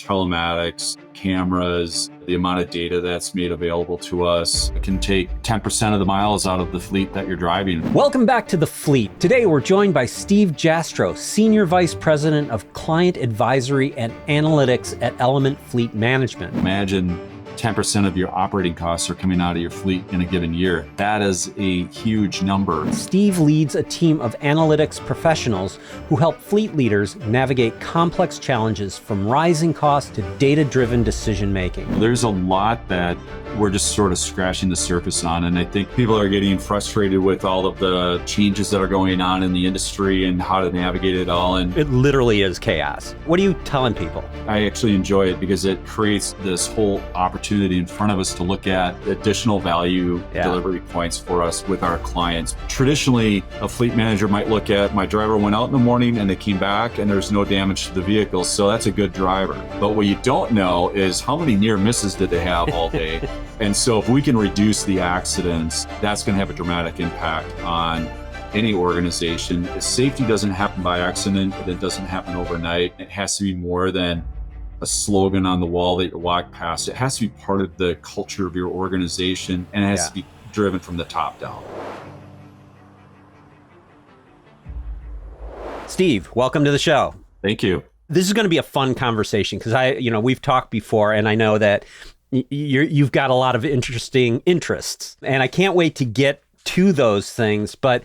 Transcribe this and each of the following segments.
telematics, cameras, the amount of data that's made available to us. It can take 10% of the miles out of the fleet that you're driving. Welcome back to The Fleet. Today we're joined by Steve Jastrow, Senior Vice President of Client Advisory and Analytics at Element Fleet Management. Imagine 10% of your operating costs are coming out of your fleet in a given year. That is a huge number. Steve leads a team of analytics professionals who help fleet leaders navigate complex challenges from rising costs to data-driven decision-making. There's a lot that we're just sort of scratching the surface on, and I think people are getting frustrated with all of the changes that are going on in the industry and how to navigate it all. And it literally is chaos. What are you telling people? I actually enjoy it because it creates this whole opportunity in front of us to look at additional value delivery points for us with our clients. Traditionally, a fleet manager might look at, my driver went out in the morning and they came back and there's no damage to the vehicle, so that's a good driver. But what you don't know is how many near misses did they have all day. And so if we can reduce the accidents, that's going to have a dramatic impact on any organization. If safety doesn't happen by accident, it doesn't happen overnight. It has to be more than a slogan on the wall that you walk past. It has to be part of the culture of your organization, and it has to be driven from the top down. Steve, welcome to the show. Thank you. This is going to be a fun conversation because we've talked before, and I know that you've got a lot of interesting interests, and I can't wait to get to those things. But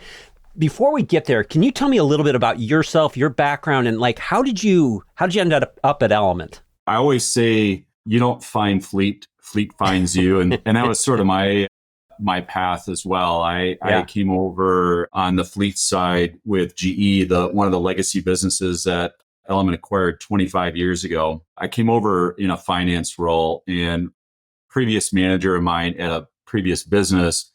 before we get there, can you tell me a little bit about yourself, your background, and how did you end up at Element? I always say you don't find fleet finds you, and that was sort of my path as well. I came over on the fleet side with GE, one of the legacy businesses that Element acquired 25 years ago. I came over in a finance role, and previous manager of mine at a previous business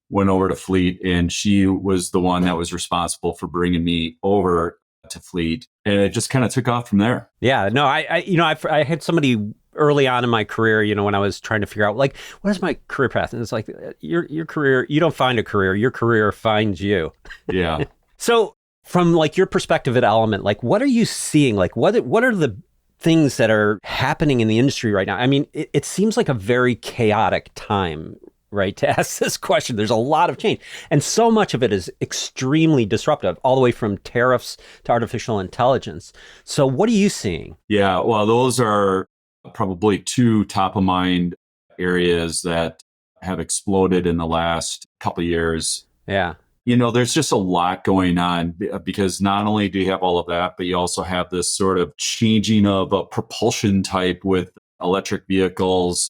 went over to fleet, and she was the one that was responsible for bringing me over to fleet, and it just kind of took off from there. Yeah, no, I had somebody early on in my career, when I was trying to figure out what is my career path, and it's like your career, you don't find a career, your career finds you. Yeah. So from your perspective at Element, what are you seeing? What are the things that are happening in the industry right now? I mean, it seems like a very chaotic time, right, to ask this question. There's a lot of change, and so much of it is extremely disruptive, all the way from tariffs to artificial intelligence. So what are you seeing? Yeah, well, those are probably two top of mind areas that have exploded in the last couple of years. Yeah. There's just a lot going on because not only do you have all of that, but you also have this sort of changing of a propulsion type with electric vehicles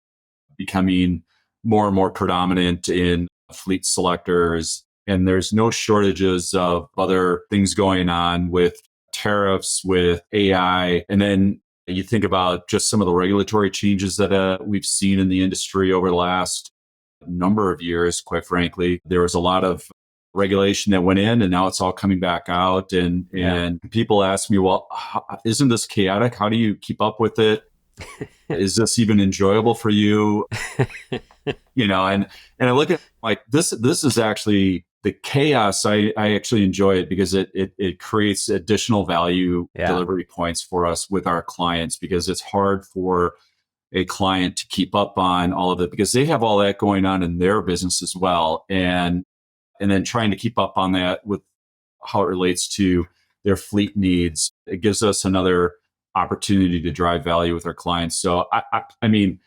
becoming more and more predominant in fleet selectors. And there's no shortages of other things going on with tariffs, with AI. And then you think about just some of the regulatory changes that we've seen in the industry over the last number of years, quite frankly. There was a lot of regulation that went in, and now it's all coming back out. And people ask me, well, isn't this chaotic? How do you keep up with it? Is this even enjoyable for you? And I look at this is actually the chaos. I actually enjoy it because it creates additional value delivery points for us with our clients, because it's hard for a client to keep up on all of it because they have all that going on in their business as well. And then trying to keep up on that with how it relates to their fleet needs, it gives us another opportunity to drive value with our clients. So I mean,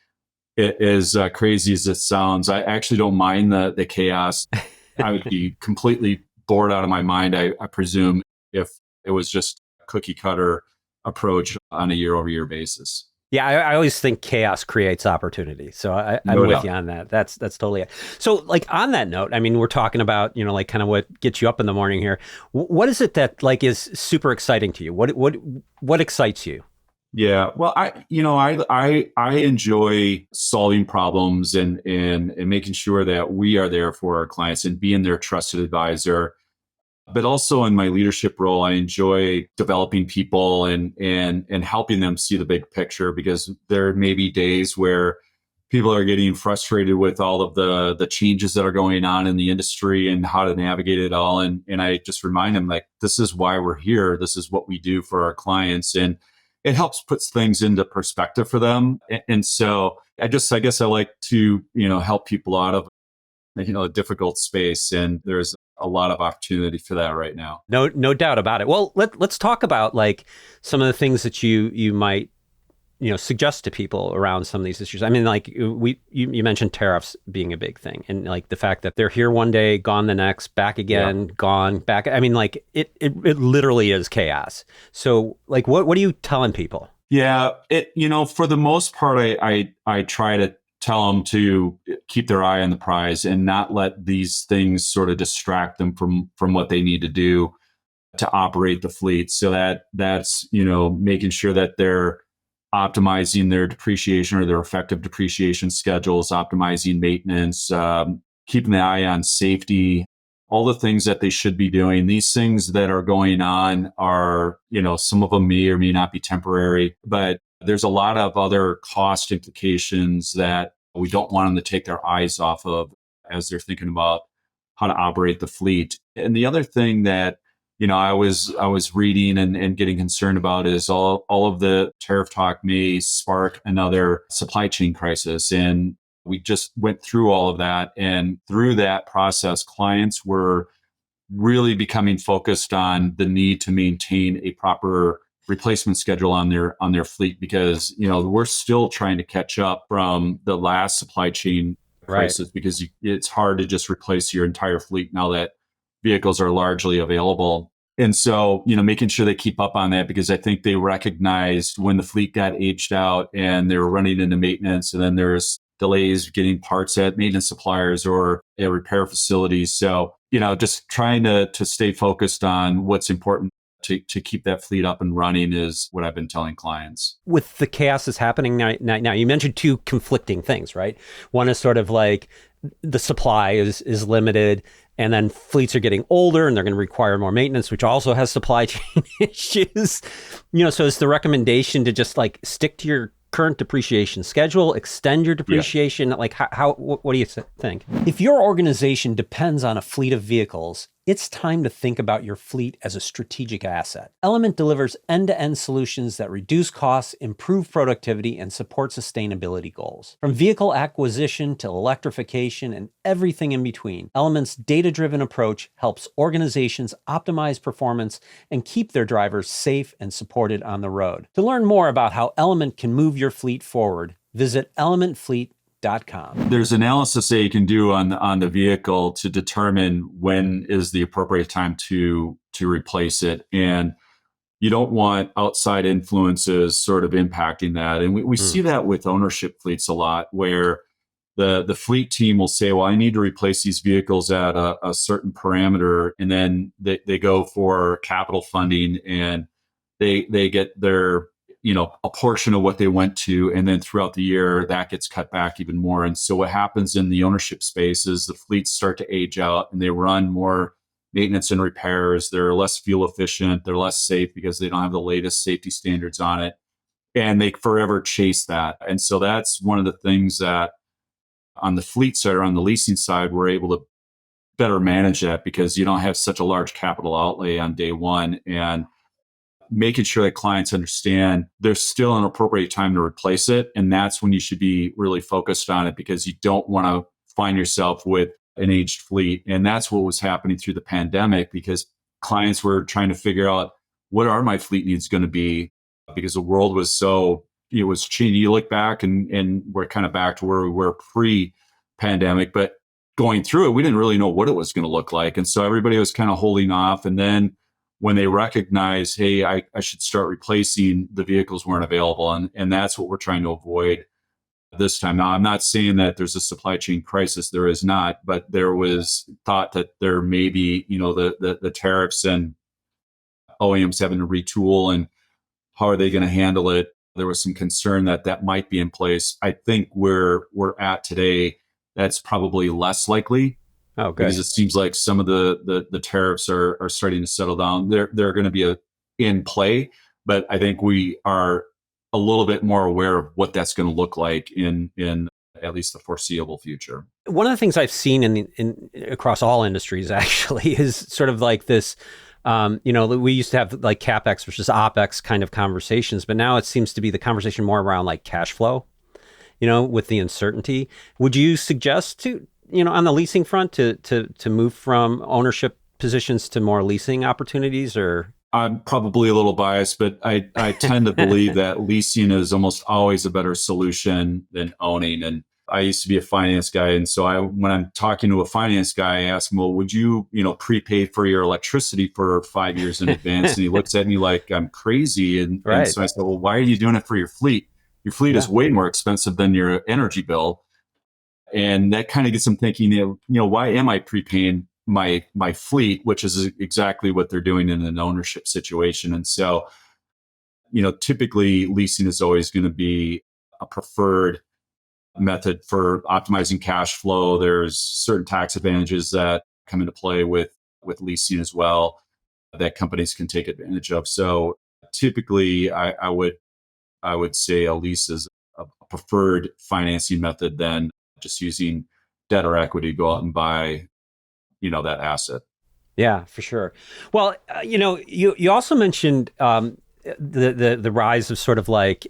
as crazy as it sounds, I actually don't mind the chaos. I would be completely bored out of my mind, I presume, if it was just a cookie cutter approach on a year-over-year basis. Yeah, I always think chaos creates opportunity. So I'm with you on that. That's totally it. So on that note, I mean, we're talking about, kind of what gets you up in the morning here. What is it that is super exciting to you? What excites you? Yeah, well, I enjoy solving problems and making sure that we are there for our clients and being their trusted advisor. But also in my leadership role, I enjoy developing people and helping them see the big picture, because there may be days where people are getting frustrated with all of the changes that are going on in the industry and how to navigate it all. And I just remind them, this is why we're here. This is what we do for our clients. And it helps puts things into perspective for them. And so I guess I like to, help people out of, a difficult space. And there's a lot of opportunity for that right now. No doubt about it. Well, let's talk about like some of the things that you might suggest to people around some of these issues. I mean, like you mentioned tariffs being a big thing, and like the fact that they're here one day, gone the next, back again, gone back. I mean, like it literally is chaos. So like, what are you telling people? Yeah, for the most part, I try to tell them to keep their eye on the prize and not let these things sort of distract them from what they need to do to operate the fleet. So that's making sure that they're optimizing their depreciation or their effective depreciation schedules, optimizing maintenance, keeping the eye on safety, all the things that they should be doing. These things that are going on are, some of them may or may not be temporary, but there's a lot of other cost implications that we don't want them to take their eyes off of as they're thinking about how to operate the fleet. And the other thing that I was reading and getting concerned about is all of the tariff talk may spark another supply chain crisis. And we just went through all of that. And through that process, clients were really becoming focused on the need to maintain a proper replacement schedule on their fleet, because we're still trying to catch up from the last supply chain crisis, right? Because it's hard to just replace your entire fleet now that vehicles are largely available. And so, making sure they keep up on that, because I think they recognized when the fleet got aged out and they were running into maintenance, and then there's delays getting parts at maintenance suppliers or at repair facilities. So, just trying to stay focused on what's important to keep that fleet up and running is what I've been telling clients. With the chaos that's happening now, you mentioned two conflicting things, right? One is sort of like the supply is limited, and then fleets are getting older and they're going to require more maintenance, which also has supply chain issues. So is the recommendation to just like stick to your current depreciation schedule, extend your depreciation? Yeah. Like what do you think? If your organization depends on a fleet of vehicles, it's time to think about your fleet as a strategic asset. Element delivers end-to-end solutions that reduce costs, improve productivity, and support sustainability goals. From vehicle acquisition to electrification and everything in between, Element's data-driven approach helps organizations optimize performance and keep their drivers safe and supported on the road. To learn more about how Element can move your fleet forward, visit elementfleet.com. There's analysis that you can do on the vehicle to determine when is the appropriate time to replace it. And you don't want outside influences sort of impacting that. And we see that with ownership fleets a lot, where the fleet team will say, well, I need to replace these vehicles at a certain parameter. And then they go for capital funding, and they get their a portion of what they went to, and then throughout the year that gets cut back even more. And so what happens in the ownership space is the fleets start to age out and they run more maintenance and repairs. They're less fuel efficient, they're less safe because they don't have the latest safety standards on it, and they forever chase that. And so that's one of the things that on the fleet side or on the leasing side, we're able to better manage that, because you don't have such a large capital outlay on day one, and making sure that clients understand there's still an appropriate time to replace it. And that's when you should be really focused on it, because you don't want to find yourself with an aged fleet. And that's what was happening through the pandemic, because clients were trying to figure out, what are my fleet needs going to be? Because the world was it was changing. You look back and we're kind of back to where we were pre-pandemic, but going through it, we didn't really know what it was going to look like. And so everybody was kind of holding off. And then when they recognize, hey, I should start replacing, the vehicles weren't available. And that's what we're trying to avoid this time. Now, I'm not saying that there's a supply chain crisis. There is not, but there was thought that there may be, the tariffs and OEMs having to retool, and how are they going to handle it? There was some concern that might be in place. I think where we're at today, that's probably less likely. Oh, good. Because it seems like some of the tariffs are starting to settle down. They're going to be in play, but I think we are a little bit more aware of what that's going to look like in at least the foreseeable future. One of the things I've seen in across all industries actually is sort of like this We used to have like CapEx versus OpEx kind of conversations, but now it seems to be the conversation more around like cash flow, with the uncertainty. Would you suggest to, on the leasing front to move from ownership positions to more leasing opportunities or? I'm probably a little biased, but I tend to believe that leasing is almost always a better solution than owning. And I used to be a finance guy. And so when I'm talking to a finance guy, I ask him, well, would you, prepay for your electricity for 5 years in advance? And he looks at me like I'm crazy. And Right. so I said, well, why are you doing it for your fleet? Your fleet Yeah. is way more expensive than your energy bill. And that kind of gets them thinking, why am I prepaying my fleet, which is exactly what they're doing in an ownership situation. And so, typically leasing is always going to be a preferred method for optimizing cash flow. There's certain tax advantages that come into play with leasing as well that companies can take advantage of. So typically I would say a lease is a preferred financing method than just using debt or equity to go out and buy, that asset. Yeah, for sure. Well, you also mentioned the rise of sort of like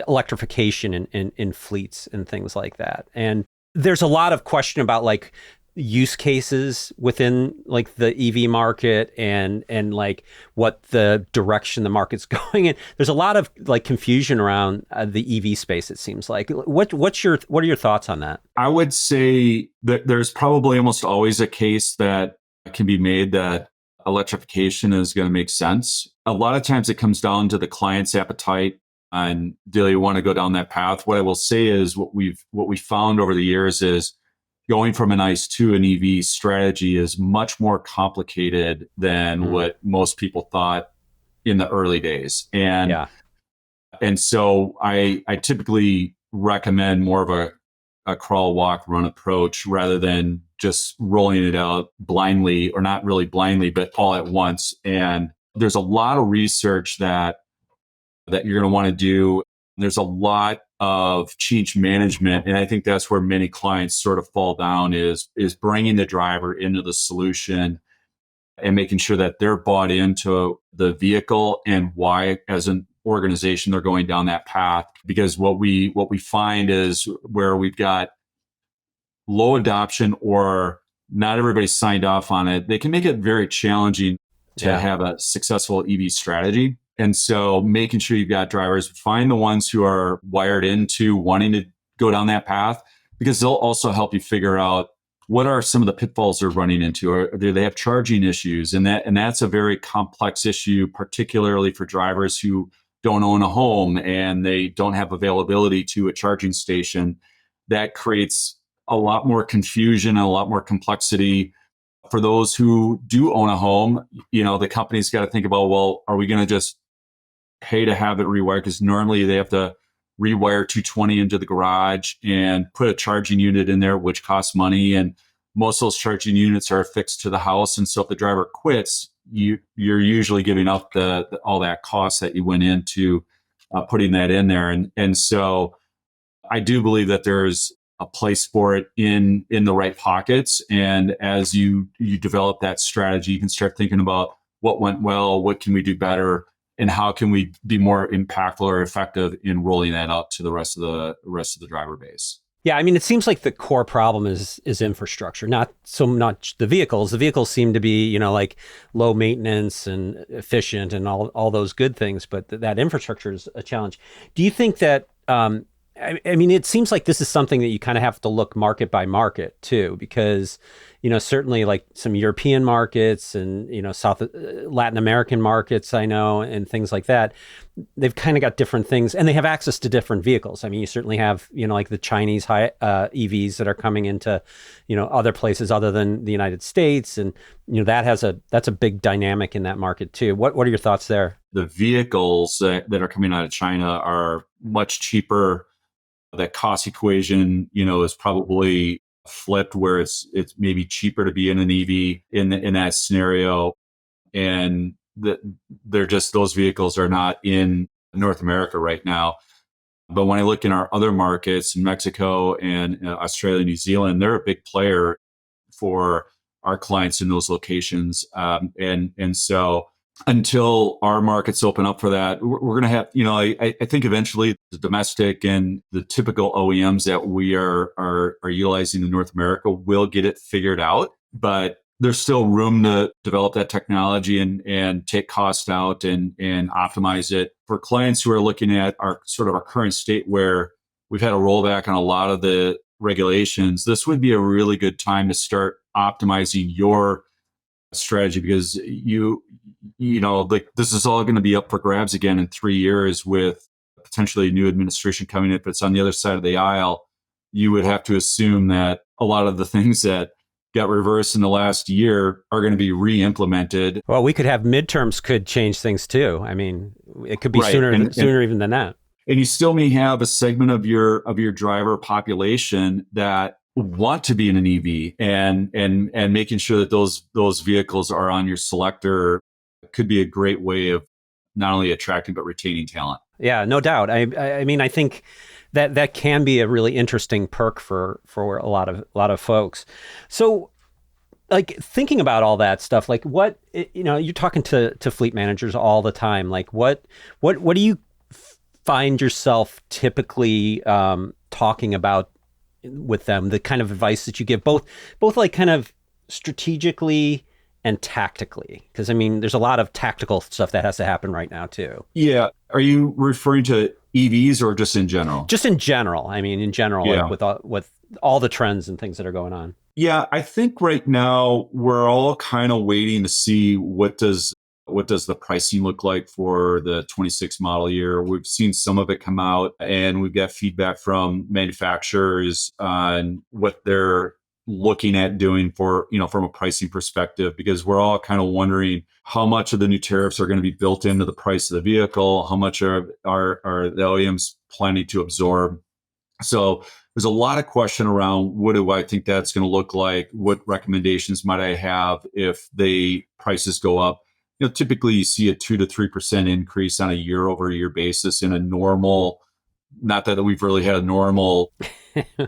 electrification in fleets and things like that. And there's a lot of question about like use cases within like the EV market and like what the direction the market's going in. There's a lot of like confusion around the EV space. It seems like what are your thoughts on that? I would say that there's probably almost always a case that can be made that electrification is going to make sense. A lot of times it comes down to the client's appetite and do they want to go down that path. What I will say is what we found over the years is going from an ICE to an EV strategy is much more complicated than Mm, what most people thought in the early days. And yeah. and so I typically recommend more of a crawl, walk, run approach rather than just rolling it out blindly, or not really blindly, but all at once. And there's a lot of research that you're going to want to do. There's a lot of change management, and I think that's where many clients sort of fall down is bringing the driver into the solution and making sure that they're bought into the vehicle and why, as an organization, they're going down that path. Because what we find is where we've got low adoption or not everybody signed off on it, they can make it very challenging to Yeah. have a successful EV strategy. And so making sure you've got drivers, find the ones who are wired into wanting to go down that path, because they'll also help you figure out what are some of the pitfalls they're running into, or do they have charging issues? And that's a very complex issue, particularly for drivers who don't own a home and they don't have availability to a charging station. That creates a lot more confusion and a lot more complexity. For those who do own a home, the company's got to think about, well, are we going to just pay to have it rewired? Because normally they have to rewire 220 into the garage and put a charging unit in there, which costs money. And most of those charging units are affixed to the house. And so if the driver quits, you're usually giving up all that cost that you went into putting that in there. And so I do believe that there's a place for it in the right pockets. And as you develop that strategy, you can start thinking about what went well, what can we do better, and how can we be more impactful or effective in rolling that out to the rest of the driver base. Yeah, I mean, it seems like the core problem is infrastructure, not so much the vehicles. The vehicles seem to be, like low maintenance and efficient and all those good things, but that infrastructure is a challenge. Do you think that? I mean, it seems like this is something that you kind of have to look market by market too, because certainly like some European markets and South Latin American markets, I know, and things like that, they've kind of got different things, and they have access to different vehicles. I mean, you certainly have like the Chinese high EVs that are coming into other places other than the United States, and that's a big dynamic in that market too. What are your thoughts there? The vehicles that are coming out of China are much cheaper. That cost equation, is probably flipped, where it's maybe cheaper to be in an EV in that scenario. And they're just, those vehicles are not in North America right now. But when I look in our other markets, Mexico and Australia, New Zealand, they're a big player for our clients in those locations. And so until our markets open up for that, we're going to have, I think eventually the domestic and the typical OEMs that we are utilizing in North America will get it figured out, but there's still room to develop that technology and take cost out and optimize it for clients who are looking at our sort of our current state where we've had a rollback on a lot of the regulations. This would be a really good time to start optimizing your strategy, because like this is all going to be up for grabs again in 3 years with potentially a new administration coming in. If it's on the other side of the aisle, you would have to assume that a lot of the things that got reversed in the last year are going to be re-implemented. Well, we could have midterms could change things too. I mean, it could be Right. sooner even than that. And you still may have a segment of your driver population that want to be in an EV, and making sure that those vehicles are on your selector could be a great way of not only attracting but retaining talent. Yeah, no doubt. I mean, I think that can be a really interesting perk for a lot of folks. So, like, thinking about all that stuff, like what, you're talking to fleet managers all the time. Like what do you find yourself typically talking about with them, the kind of advice that you give, both like kind of strategically and tactically? Because I mean, there's a lot of tactical stuff that has to happen right now too. Yeah. Are you referring to EVs or just in general? Just in general. I mean, in general, Yeah. like with all the trends and things that are going on. Yeah, I think right now we're all kind of waiting to see what does the pricing look like for the 26 model year. We've seen some of it come out, and we've got feedback from manufacturers on what they're looking at doing for, from a pricing perspective, because we're all kind of wondering how much of the new tariffs are going to be built into the price of the vehicle, how much are the OEMs planning to absorb. So there's a lot of question around what do I think that's going to look like? What recommendations might I have if the prices go up? Typically you see a 2 to 3% increase on a year over year basis in a normal, not that we've really had a normal. When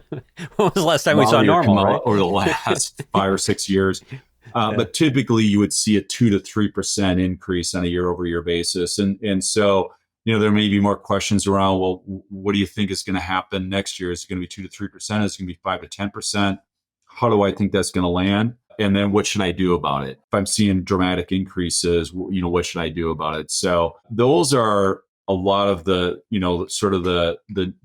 was the last time we saw normal, right? Over the last 5 or 6 years. But typically you would see a 2 to 3% increase on a year over year basis. And so, there may be more questions around, well, what do you think is going to happen next year? Is it going to be 2 to 3%? Is it going to be 5 to 10%? How do I think that's going to land? And then what should I do about it? If I'm seeing dramatic increases, what should I do about it? So those are a lot of the, sort of the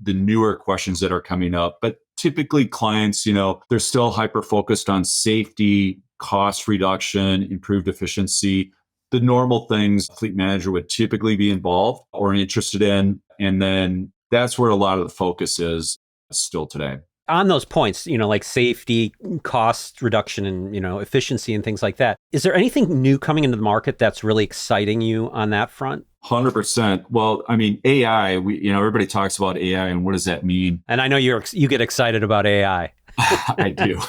newer questions that are coming up. But typically clients, they're still hyper focused on safety, cost reduction, improved efficiency, the normal things a fleet manager would typically be involved or interested in. And then that's where a lot of the focus is still today. On those points, like safety, cost reduction, and, efficiency and things like that, is there anything new coming into the market that's really exciting you on that front? 100%. Well, I mean, AI, everybody talks about AI and what does that mean? And I know you get excited about AI. I do.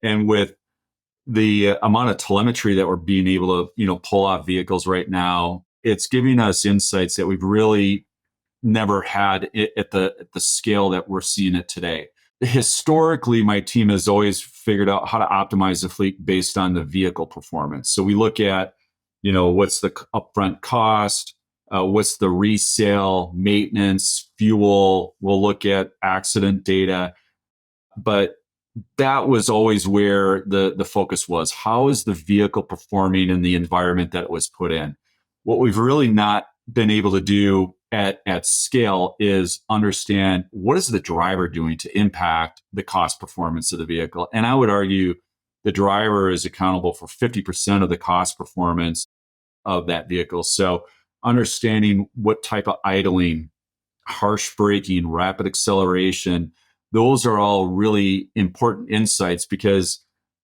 And with the amount of telemetry that we're being able to, pull off vehicles right now, it's giving us insights that we've really never had at the scale that we're seeing it today. Historically, my team has always figured out how to optimize the fleet based on the vehicle performance. So we look at, what's the upfront cost, what's the resale, maintenance, fuel. We'll look at accident data, but that was always where the focus was. How is the vehicle performing in the environment that it was put in? What we've really not been able to do at scale is understand what is the driver doing to impact the cost performance of the vehicle. And I would argue the driver is accountable for 50% of the cost performance of that vehicle. So understanding what type of idling, harsh braking, rapid acceleration, those are all really important insights, because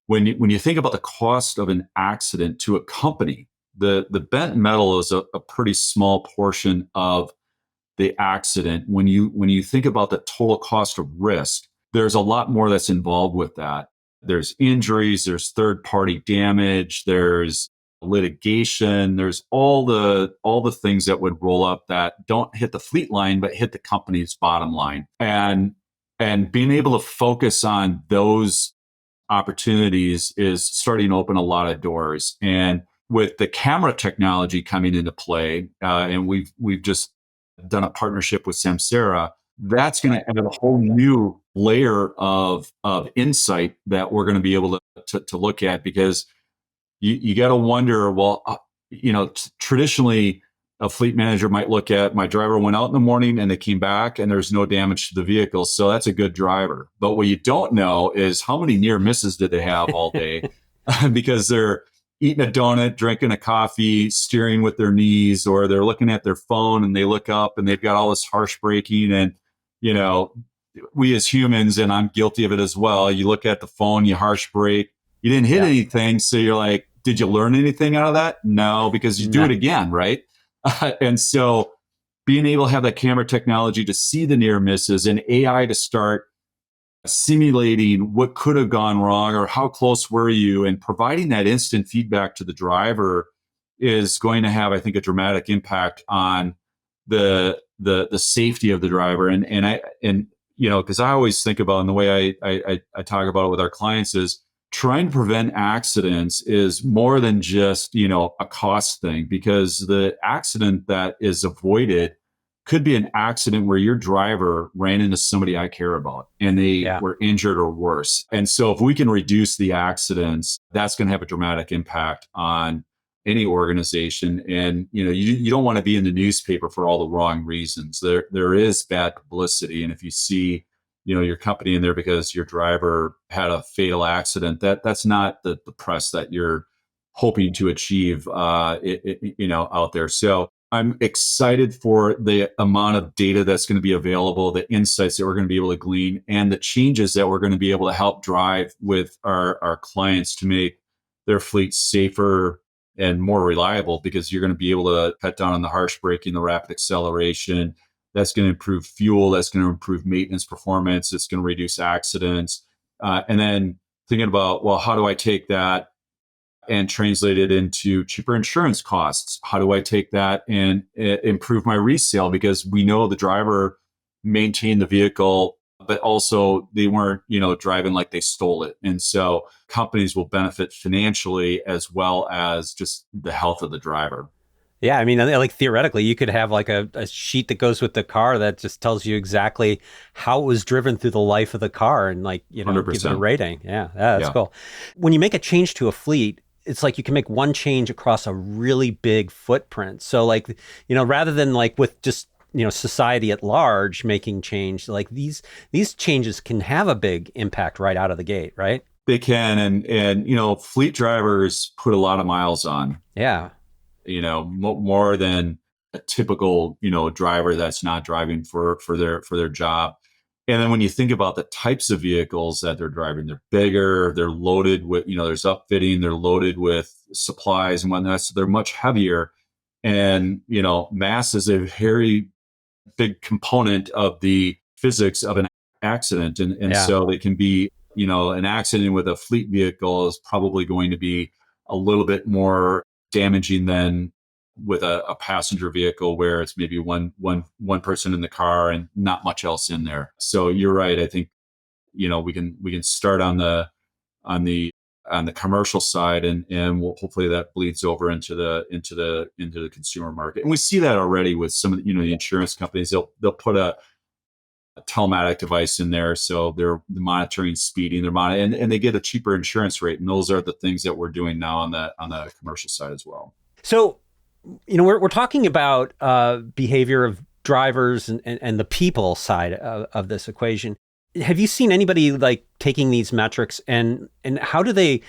when you think about the cost of an accident to a company, the bent metal is a pretty small portion of the accident. When you think about the total cost of risk, there's a lot more that's involved with that. There's injuries, there's third-party damage, there's litigation, there's all the things that would roll up that don't hit the fleet line but hit the company's bottom line. And being able to focus on those opportunities is starting to open a lot of doors. And with the camera technology coming into play, and we've just done a partnership with Samsara, that's going to add a whole new layer of insight that we're going to be able to look at, because you got to wonder, well, traditionally a fleet manager might look at, my driver went out in the morning and they came back and there's no damage to the vehicle, so that's a good driver. But what you don't know is how many near misses did they have all day because they're eating a donut, drinking a coffee, steering with their knees, or they're looking at their phone and they look up and they've got all this harsh braking. And, we as humans, and I'm guilty of it as well, you look at the phone, you harsh brake, you didn't hit anything. So you're like, did you learn anything out of that? No, because you do it again, right? And so being able to have that camera technology to see the near misses and AI to start simulating what could have gone wrong or how close were you, and providing that instant feedback to the driver is going to have, I think, a dramatic impact on the safety of the driver. And because I always think about, and the way I talk about it with our clients, is trying to prevent accidents is more than just, a cost thing, because the accident that is avoided could be an accident where your driver ran into somebody I care about and they were injured or worse. And so if we can reduce the accidents, that's going to have a dramatic impact on any organization. And, you don't want to be in the newspaper for all the wrong reasons. There is bad publicity. And if you see, your company in there because your driver had a fatal accident, that's not the press that you're hoping to achieve, out there. So I'm excited for the amount of data that's going to be available, the insights that we're going to be able to glean, and the changes that we're going to be able to help drive with our clients to make their fleet safer and more reliable, because you're going to be able to cut down on the harsh braking, the rapid acceleration. That's going to improve fuel. That's going to improve maintenance performance. It's going to reduce accidents. And then thinking about, well, how do I take that and translate it into cheaper insurance costs? How do I take that and improve my resale? Because we know the driver maintained the vehicle, but also they weren't, driving like they stole it. And so companies will benefit financially as well as just the health of the driver. Yeah, I mean, like theoretically, you could have like a sheet that goes with the car that just tells you exactly how it was driven through the life of the car, and give it a rating. Yeah, that's cool. When you make a change to a fleet, it's like you can make one change across a really big footprint. So rather than like with just, society at large making change, like these changes can have a big impact right out of the gate, right? They can. And fleet drivers put a lot of miles on. Yeah. More than a typical, driver that's not driving for their job. And then when you think about the types of vehicles that they're driving, they're bigger, they're loaded with, there's upfitting, they're loaded with supplies and whatnot. So they're much heavier. And, mass is a very big component of the physics of an accident. And so they can be, an accident with a fleet vehicle is probably going to be a little bit more damaging than with a passenger vehicle, where it's maybe one person in the car and not much else in there. So you're right. I think, we can start on the commercial side, and hopefully that bleeds over into the consumer market. And we see that already with some of the insurance companies. They'll put a telematic device in there, so they're monitoring speeding, and they get a cheaper insurance rate. And those are the things that we're doing now on the commercial side as well. So, we're talking about behavior of drivers and the people side of this equation. Have you seen anybody like taking these metrics and how do they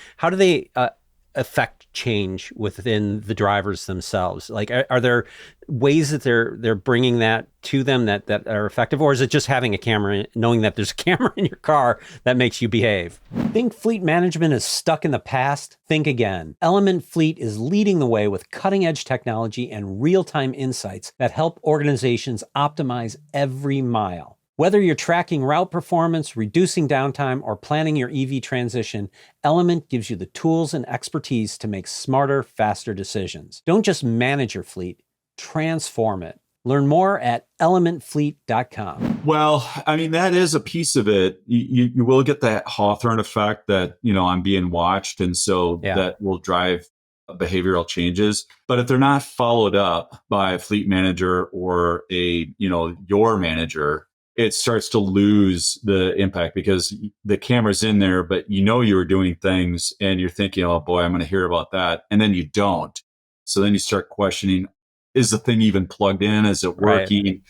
affect change within the drivers themselves? Like, are there ways that they're bringing that to them that are effective, or is it just having a camera, knowing that there's a camera in your car that makes you behave? Think fleet management is stuck in the past? Think again. Element Fleet is leading the way with cutting-edge technology and real-time insights that help organizations optimize every mile. Whether you're tracking route performance, reducing downtime, or planning your EV transition, Element gives you the tools and expertise to make smarter, faster decisions. Don't just manage your fleet, transform it. Learn more at elementfleet.com. Well, I mean, that is a piece of it. You will get that Hawthorne effect that, I'm being watched. And so Yeah. that will drive behavioral changes. But if they're not followed up by a fleet manager or your manager, it starts to lose the impact because the camera's in there, but you were doing things and you're thinking, oh boy, I'm going to hear about that. And then you don't. So then you start questioning, is the thing even plugged in? Is it Right. working?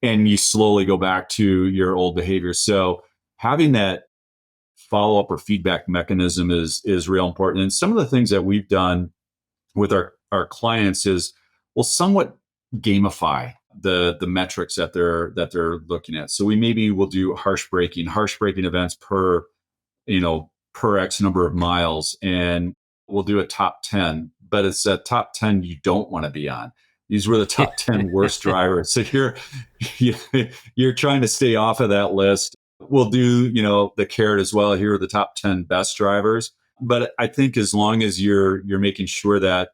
And you slowly go back to your old behavior. So having that follow up or feedback mechanism is real important. And some of the things that we've done with our clients is we'll somewhat gamify the metrics that they're looking at. So we maybe will do harsh braking events per X number of miles, and we'll do a top 10, but it's a top 10 you don't want to be on. These were the top 10 worst drivers. So you're trying to stay off of that list. We'll do, the carrot as well. Here are the top 10 best drivers. But I think as long as you're making sure that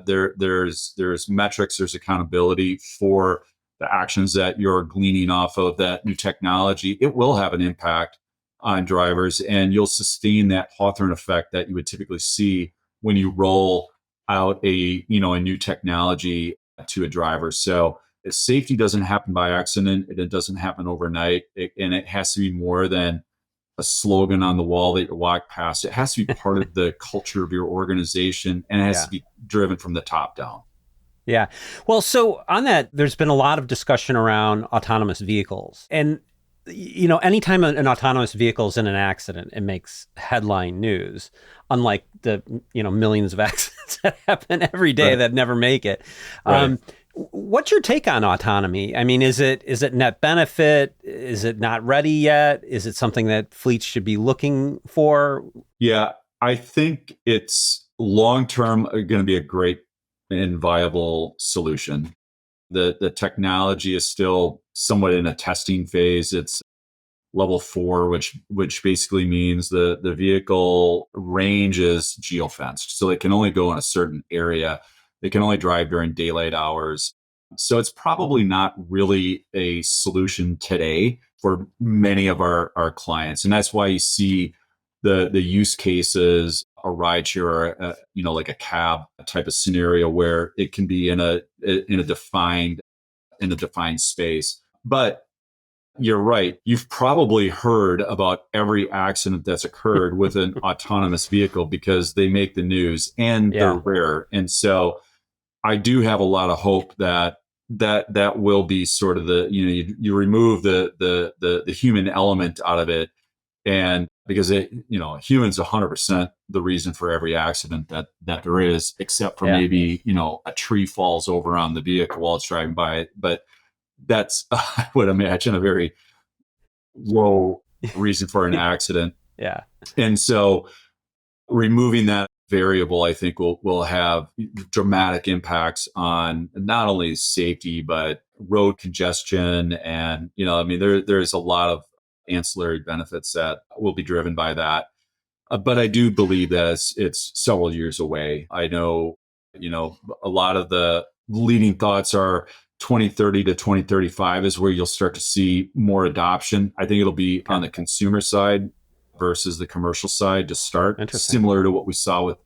there's metrics, there's accountability for the actions that you're gleaning off of that new technology, it will have an impact on drivers, and you'll sustain that Hawthorne effect that you would typically see when you roll out a new technology to a driver. So safety doesn't happen by accident. It doesn't happen overnight. And it has to be more than a slogan on the wall that you walk past. It has to be part of the culture of your organization, and it has to be driven from the top down. Yeah. Well, so on that, there's been a lot of discussion around autonomous vehicles. And, anytime an autonomous vehicle is in an accident, it makes headline news, unlike the, millions of accidents that happen every day that never make it. Right. What's your take on autonomy? I mean, is it net benefit? Is it not ready yet? Is it something that fleets should be looking for? Yeah, I think it's long-term going to be a great and viable solution. The technology is still somewhat in a testing phase. It's level 4, which basically means the vehicle range is geofenced, so it can only go in a certain area. They can only drive during daylight hours. So it's probably not really a solution today for many of our clients, and that's why you see the use cases a rideshare or like a cab type of scenario where it can be in a defined space. But you're right. You've probably heard about every accident that's occurred with an autonomous vehicle because they make the news and they're rare. And so I do have a lot of hope that will be sort of you remove the human element out of it. And because humans 100% the reason for every accident that there is, except for maybe, a tree falls over on the vehicle while it's driving by it. But that's, I would imagine, a very low reason for an accident. Yeah. And so removing that variable, I think will have dramatic impacts on not only safety, but road congestion. And, there's a lot of ancillary benefits that will be driven by that. But I do believe that it's several years away. I know, a lot of the leading thoughts are 2030 to 2035 is where you'll start to see more adoption. I think it'll be on the consumer side versus the commercial side to start, similar to what we saw with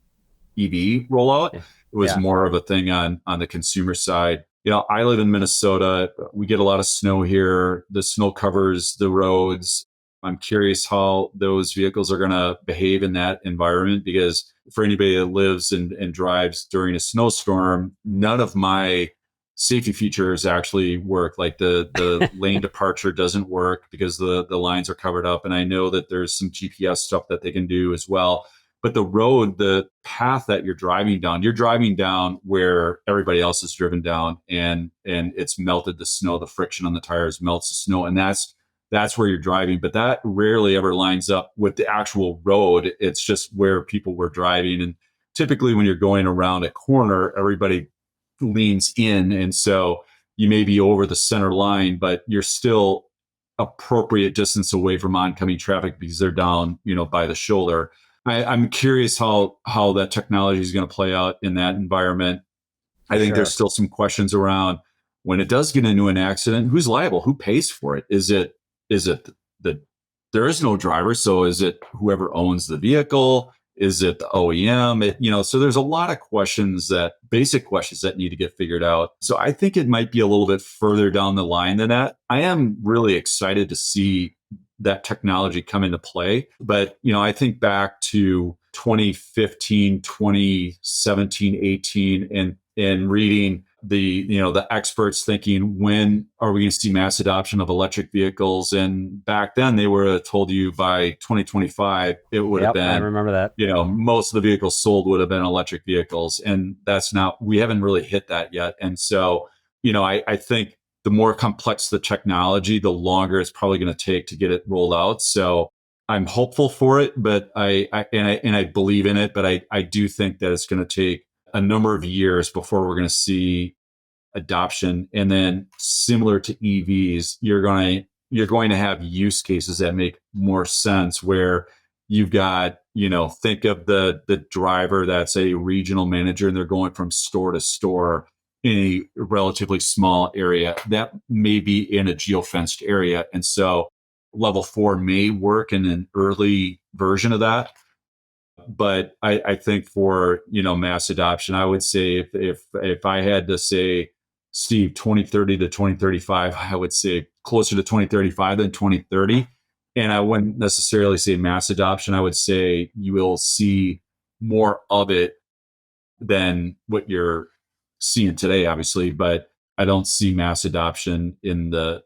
EV rollout. It was more of a thing on the consumer side. I live in Minnesota. We get a lot of snow here. The snow covers the roads. I'm curious how those vehicles are going to behave in that environment, because for anybody that lives and drives during a snowstorm, none of my safety features actually work. Like the lane departure doesn't work because the lines are covered up. And I know that there's some GPS stuff that they can do as well. But the path that you're driving down where everybody else is driven down, and it's melted the snow. The friction on the tires melts the snow, and that's where you're driving. But that rarely ever lines up with the actual road. It's just where people were driving. And typically when you're going around a corner, everybody leans in, and so you may be over the center line, but you're still appropriate distance away from oncoming traffic because they're down, by the shoulder. I'm curious how that technology is going to play out in that environment. I think there's still some questions around when it does get into an accident, who's liable? Who pays for it? Is it the there is no driver, so is it whoever owns the vehicle? Is it the OEM? So there's a lot of basic questions that need to get figured out. So I think it might be a little bit further down the line than that. I am really excited to see that technology come into play. But, I think back to 2015, 2017, 18, and reading the experts thinking, when are we going to see mass adoption of electric vehicles? And back then they were told you by 2025, it would have been, I remember that. Most of the vehicles sold would have been electric vehicles. And we haven't really hit that yet. And so, I think the more complex the technology, the longer it's probably going to take to get it rolled out. So I'm hopeful for it, but I believe in it, but I do think that it's going to take a number of years before we're going to see adoption. And then similar to EVs, you're going to have use cases that make more sense, where you've got, think of the driver that's a regional manager and they're going from store to store in a relatively small area that may be in a geofenced area. And so level 4 may work in an early version of that. But I think for, mass adoption, I would say if I had to say, Steve, 2030 to 2035, I would say closer to 2035 than 2030. And I wouldn't necessarily say mass adoption. I would say you will see more of it than what you're seeing today, obviously. But I don't see mass adoption in the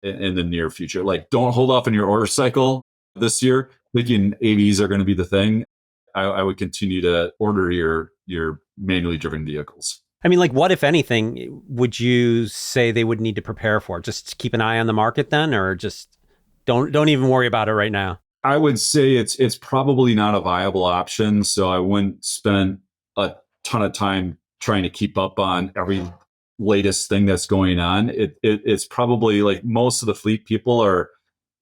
near future. Like, don't hold off on your order cycle this year thinking AVs are going to be the thing. I would continue to order your manually driven vehicles. I mean, like, what, if anything, would you say they would need to prepare for? Just keep an eye on the market then, or just don't even worry about it right now? I would say it's probably not a viable option. So I wouldn't spend a ton of time trying to keep up on every latest thing that's going on. It's probably, like, most of the fleet people are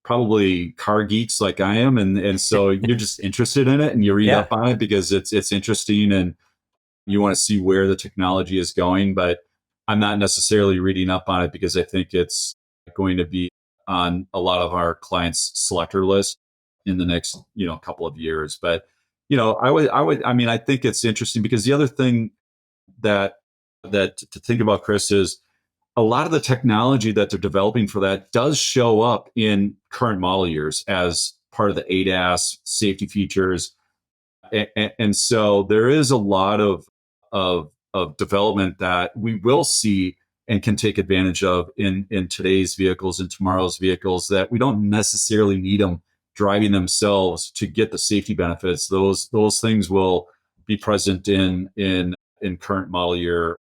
probably car geeks like I am. And so you're just interested in it and you read up on it because it's interesting and you want to see where the technology is going. But I'm not necessarily reading up on it because I think it's going to be on a lot of our clients' selector list in the next, couple of years. But, I think it's interesting because the other thing that to think about, Chris, is a lot of the technology that they're developing for that does show up in current model years as part of the ADAS safety features. And so there is a lot of development that we will see and can take advantage of in today's vehicles and tomorrow's vehicles that we don't necessarily need them driving themselves to get the safety benefits. Those things will be present in current model year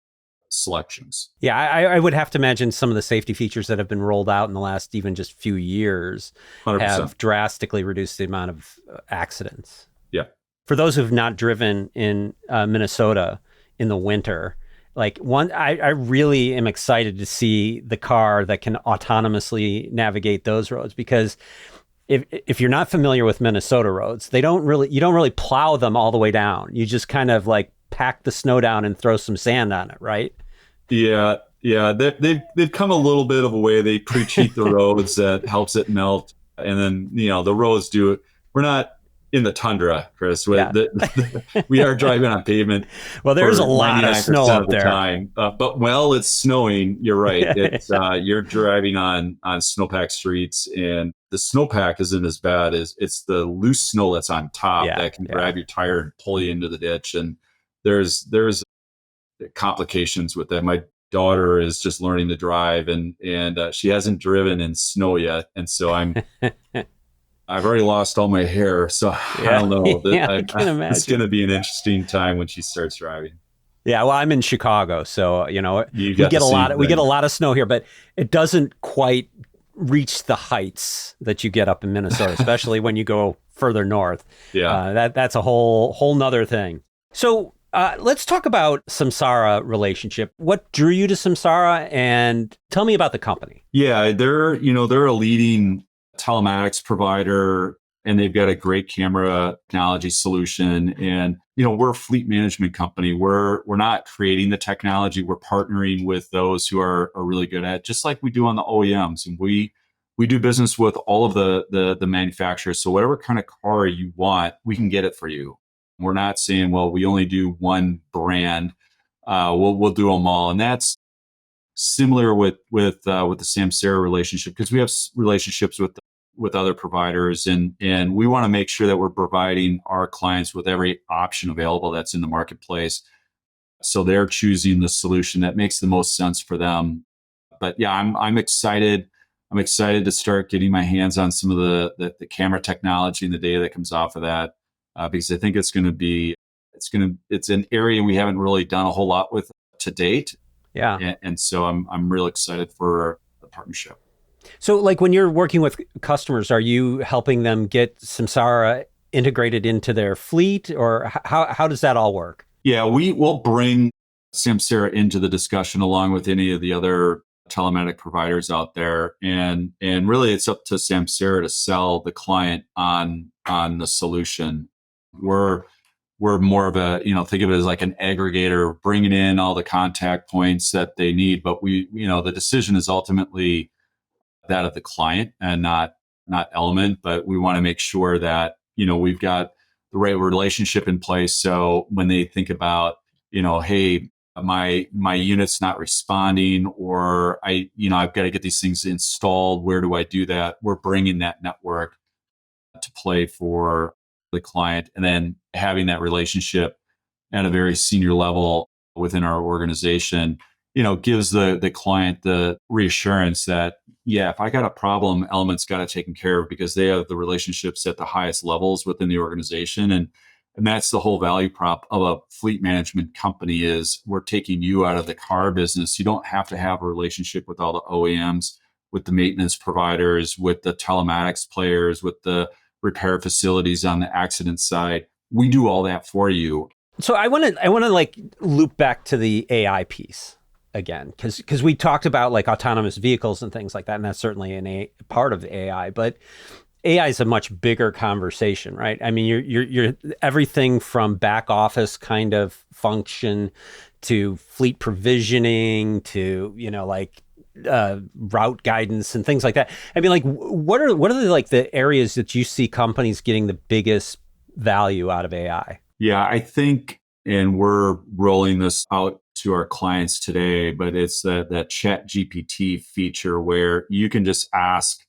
selections. Yeah, I would have to imagine some of the safety features that have been rolled out in the last even just few years 100%. Have drastically reduced the amount of accidents. Yeah. For those who've not driven in Minnesota in the winter, I really am excited to see the car that can autonomously navigate those roads, because if you're not familiar with Minnesota roads, you don't really plow them all the way down. You just kind of like pack the snow down and throw some sand on it, right? Yeah. They've come a little bit of a way. They pre-treat the roads that helps it melt, and then the roads do it. We're not in the tundra, Chris. Yeah. We are driving on pavement. Well, there's a lot of snow up there. But while it's snowing, you're right. It's you're driving on snowpack streets, and the snowpack isn't as bad as it's the loose snow that's on top that can grab your tire and pull you into the ditch. And there's complications with that. My daughter is just learning to drive, and she hasn't driven in snow yet, and so I've already lost all my hair, so I don't know. I can imagine. It's going to be an interesting time when she starts driving. Yeah, well, I'm in Chicago, so we get a lot of snow here, but it doesn't quite reach the heights that you get up in Minnesota, especially when you go further north. Yeah, that's a whole nother thing. So let's talk about Samsara relationship. What drew you to Samsara, and tell me about the company. Yeah, they're a leading telematics provider. and they've got a great camera technology solution. And, we're a fleet management company. We're not creating the technology. We're partnering with those who are really good at it, just like we do on the OEMs. And we do business with all of the manufacturers. So whatever kind of car you want, we can get it for you. We're not saying, well, we only do one brand. We'll do them all. And that's similar with the Samsara relationship, because we have relationships with other providers, and we want to make sure that we're providing our clients with every option available that's in the marketplace, so they're choosing the solution that makes the most sense for them. But yeah, I'm excited. I'm excited to start getting my hands on some of the camera technology and the data that comes off of that, because I think it's an area we haven't really done a whole lot with to date. Yeah. And so I'm real excited for the partnership. So like when you're working with customers, are you helping them get Samsara integrated into their fleet, or how does that all work? Yeah, we will bring Samsara into the discussion along with any of the other telematic providers out there. And really it's up to Samsara to sell the client on the solution. We're more of a, think of it as like an aggregator, bringing in all the contact points that they need. But the decision is ultimately that of the client and not Element. But we want to make sure that, we've got the right relationship in place. So when they think about, hey, my unit's not responding, or I've got to get these things installed. Where do I do that? We're bringing that network to play for the client, and then having that relationship at a very senior level within our organization, gives the client the reassurance that, yeah, if I got a problem, Element's got it taken care of, because they have the relationships at the highest levels within the organization. And that's the whole value prop of a fleet management company, is we're taking you out of the car business. You don't have to have a relationship with all the OEMs, with the maintenance providers, with the telematics players, with the repair facilities on the accident side. We do all that for you. So I want to like loop back to the AI piece again, because we talked about like autonomous vehicles and things like that, and that's certainly a part of the AI. But AI is a much bigger conversation, right? I mean, you're everything from back office kind of function to fleet provisioning to route guidance and things like that. I mean, like what are the areas that you see companies getting the biggest value out of AI? Yeah, I think, and we're rolling this out to our clients today, but it's that Chat GPT feature where you can just ask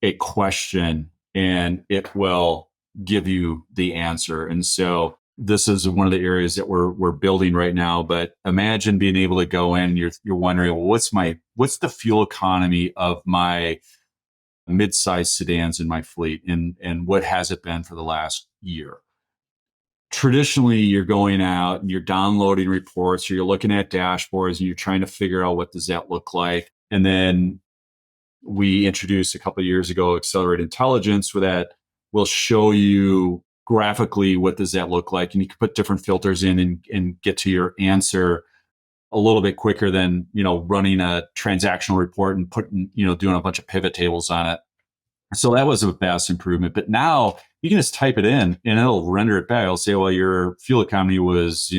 a question and it will give you the answer. And so this is one of the areas that we're building right now. But imagine being able to go in, you're wondering, well, what's the fuel economy of my mid-sized sedans in my fleet, and what has it been for the last year? Traditionally, you're going out and you're downloading reports, or you're looking at dashboards and you're trying to figure out what does that look like. And then we introduced a couple of years ago accelerated intelligence, where that will show you graphically what does that look like, and you can put different filters in and get to your answer a little bit quicker than running a transactional report and putting doing a bunch of pivot tables on it. So that was a vast improvement. But now you can just type it in and it'll render it back. It'll say, well, your fuel economy was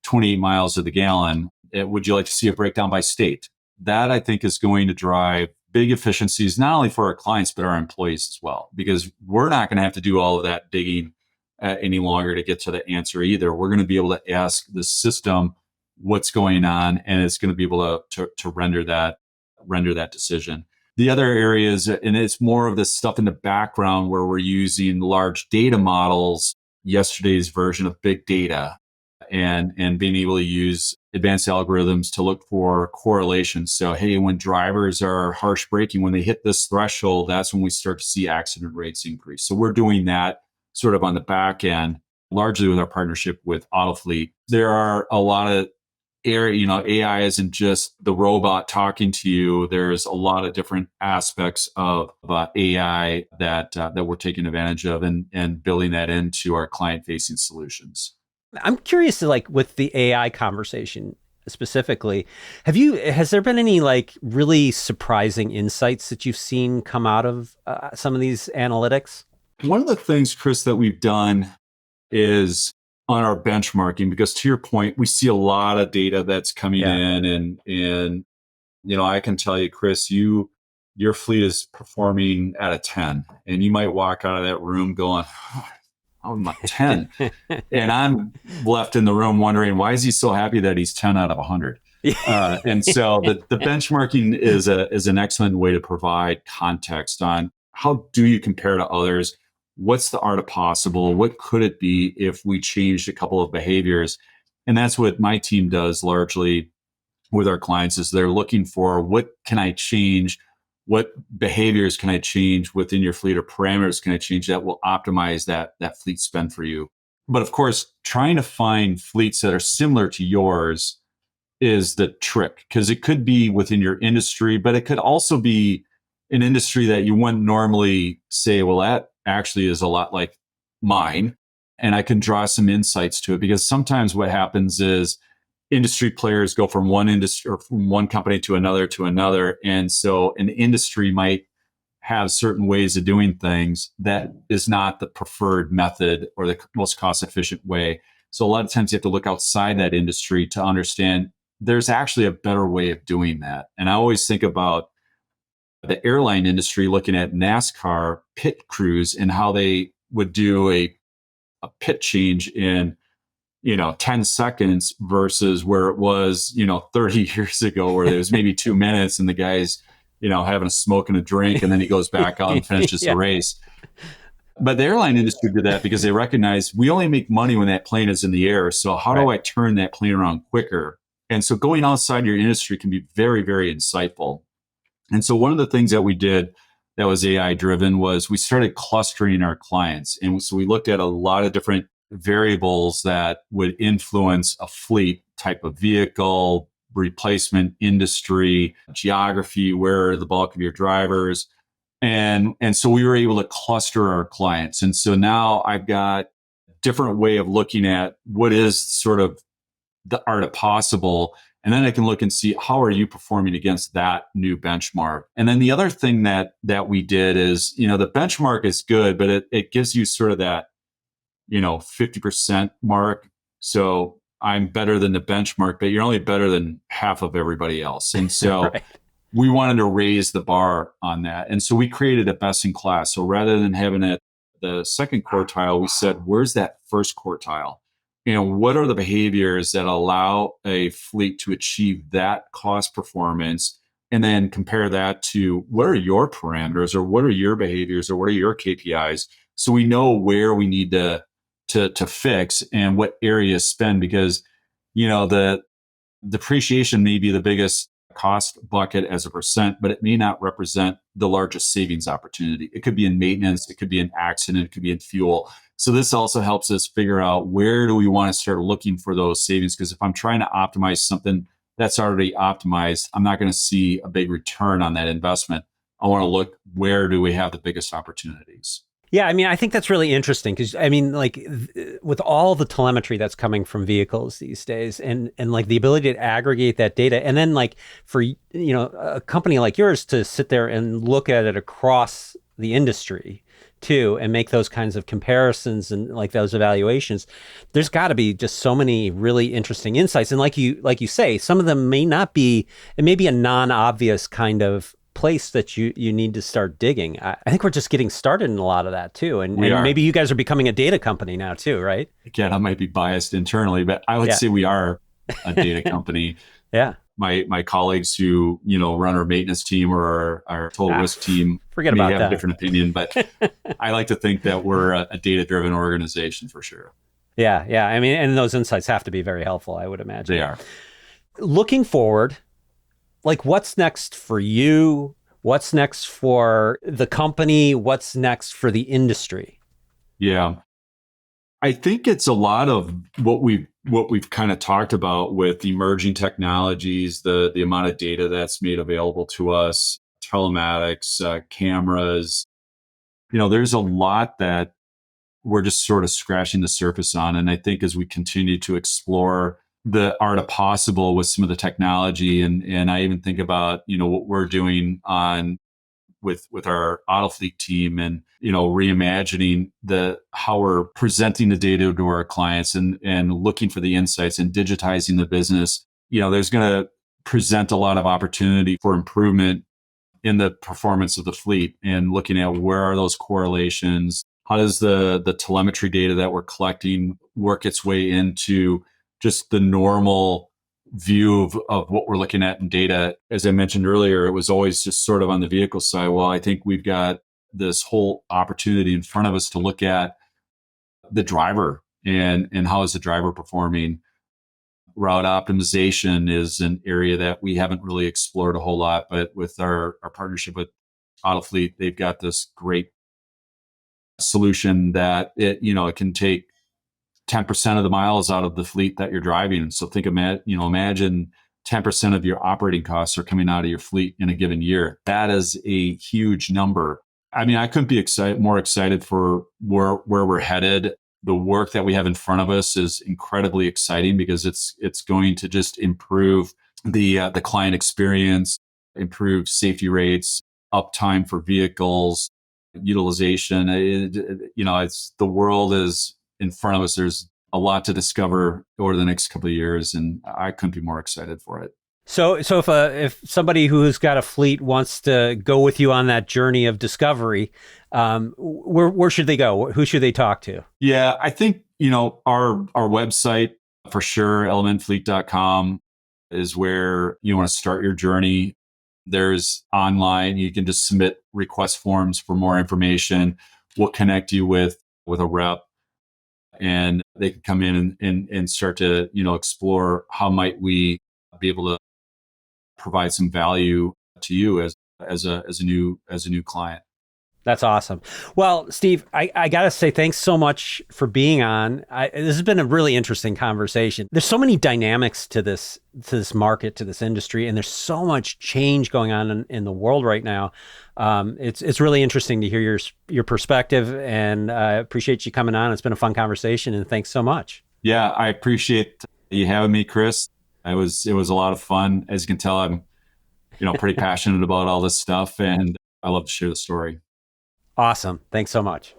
28 miles to the gallon. Would you like to see a breakdown by state? That, I think, is going to drive big efficiencies, not only for our clients, but our employees as well, because we're not going to have to do all of that digging any longer to get to the answer either. We're going to be able to ask the system what's going on, and it's going to be able to render that decision. The other areas, and it's more of this stuff in the background where we're using large data models, yesterday's version of big data, and being able to use advanced algorithms to look for correlations. So, hey, when drivers are harsh braking, when they hit this threshold, that's when we start to see accident rates increase. So we're doing that sort of on the back end, largely with our partnership with Autofleet. There are a lot of AI isn't just the robot talking to you. There's a lot of different aspects of AI that we're taking advantage of and building that into our client-facing solutions. I'm curious to like with the AI conversation specifically, has there been any like really surprising insights that you've seen come out of some of these analytics? One of the things, Chris, that we've done is on our benchmarking, because to your point, we see a lot of data that's coming Yeah. in, and I can tell you, Chris, your fleet is performing at a 10, and you might walk out of that room going, oh, I'm a 10. And I'm left in the room wondering, why is he so happy that he's 10 out of 100? And so the benchmarking is an excellent way to provide context on how do you compare to others? What's the art of possible? What could it be if we changed a couple of behaviors? And that's what my team does largely with our clients, is they're looking for, what can I change? What behaviors can I change within your fleet, or parameters can I change that will optimize that fleet spend for you? But of course, trying to find fleets that are similar to yours is the trick, because it could be within your industry, but it could also be an industry that you wouldn't normally say, well, that actually is a lot like mine. And I can draw some insights to it, because sometimes what happens is industry players go from one industry or from one company to another. And so an industry might have certain ways of doing things that is not the preferred method or the most cost efficient way. So a lot of times you have to look outside that industry to understand there's actually a better way of doing that. And I always think about the airline industry looking at NASCAR pit crews and how they would do a pit change in 10 seconds versus where it was 30 years ago, where there was maybe 2 minutes and the guy's having a smoke and a drink, and then he goes back out and finishes Yeah. the race. But the airline industry did that because they recognize we only make money when that plane is in the air. So how do I turn that plane around quicker? And so going outside your industry can be very, very insightful. And so one of the things that we did that was AI driven was we started clustering our clients. And so we looked at a lot of different variables that would influence a fleet: type of vehicle, replacement industry, geography, where are the bulk of your drivers. And so we were able to cluster our clients. And so now I've got a different way of looking at what is sort of the art of possible. And then I can look and see, how are you performing against that new benchmark? And then the other thing that we did is, the benchmark is good, but it gives you sort of that 50% mark. So I'm better than the benchmark, but you're only better than half of everybody else. And so Right. we wanted to raise the bar on that. And so we created a best in class. So rather than having it the second quartile, we said, where's that first quartile? What are the behaviors that allow a fleet to achieve that cost performance? And then compare that to, what are your parameters, or what are your behaviors, or what are your KPIs? So we know where we need to fix and what areas spend, because the depreciation may be the biggest cost bucket as a percent, but it may not represent the largest savings opportunity. It could be in maintenance, it could be in accident, it could be in fuel. So this also helps us figure out, where do we want to start looking for those savings? Because if I'm trying to optimize something that's already optimized, I'm not going to see a big return on that investment. I want to look, where do we have the biggest opportunities? Yeah, I mean, I think that's really interesting because, I mean, like with all the telemetry that's coming from vehicles these days, and like the ability to aggregate that data, and then like for a company like yours to sit there and look at it across the industry too, and make those kinds of comparisons and like those evaluations, there's got to be just so many really interesting insights. And like you say, some of them may not be, it may be a non-obvious kind of place that you need to start digging. I think we're just getting started in a lot of that too. And maybe you guys are becoming a data company now too, right? Again, I might be biased internally, but I would say we are a data company. Yeah. My colleagues who, run our maintenance team or our total risk team forget may about have that. a different opinion, but I like to think that we're a data-driven organization for sure. Yeah. Yeah. I mean, and those insights have to be very helpful, I would imagine. They are. Looking forward, like, what's next for you? What's next for the company? What's next for the industry? Yeah. I think it's a lot of what we've kind of talked about with emerging technologies, the amount of data that's made available to us, telematics, cameras. There's a lot that we're just sort of scratching the surface on. And I think as we continue to explore the art of possible with some of the technology, and I even think about, what we're doing on with our auto fleet team, and reimagining the how we're presenting the data to our clients, and looking for the insights and digitizing the business. There's going to present a lot of opportunity for improvement in the performance of the fleet, and looking at where are those correlations. How does the telemetry data that we're collecting work its way into just the normal view of what we're looking at in data? As I mentioned earlier, it was always just sort of on the vehicle side. Well, I think we've got this whole opportunity in front of us to look at the driver, and how is the driver performing. Route optimization is an area that we haven't really explored a whole lot, but with our partnership with Autofleet, they've got this great solution that it can take 10% of the miles out of the fleet that you're driving. So imagine 10% of your operating costs are coming out of your fleet in a given year. That is a huge number. I mean, I couldn't be more excited for where we're headed. The work that we have in front of us is incredibly exciting, because it's going to just improve the client experience, improve safety rates, uptime for vehicles, utilization. It's the world is in front of us. There's a lot to discover over the next couple of years, and I couldn't be more excited for it. So if somebody who's got a fleet wants to go with you on that journey of discovery, where should they go? Who should they talk to? Yeah, I think our website for sure, elementfleet.com, is where you want to start your journey. There's online, you can just submit request forms for more information. We'll connect you with a rep, and they can come in and start to explore how might we be able to provide some value to you as a new client. That's awesome. Well, Steve, I got to say thanks so much for being on. This has been a really interesting conversation. There's so many dynamics to this market, to this industry, and there's so much change going on in the world right now. It's really interesting to hear your perspective, and I appreciate you coming on. It's been a fun conversation, and thanks so much. Yeah, I appreciate you having me, Chris. It was a lot of fun. As you can tell, I'm pretty passionate about all this stuff, and I love to share the story. Awesome. Thanks so much.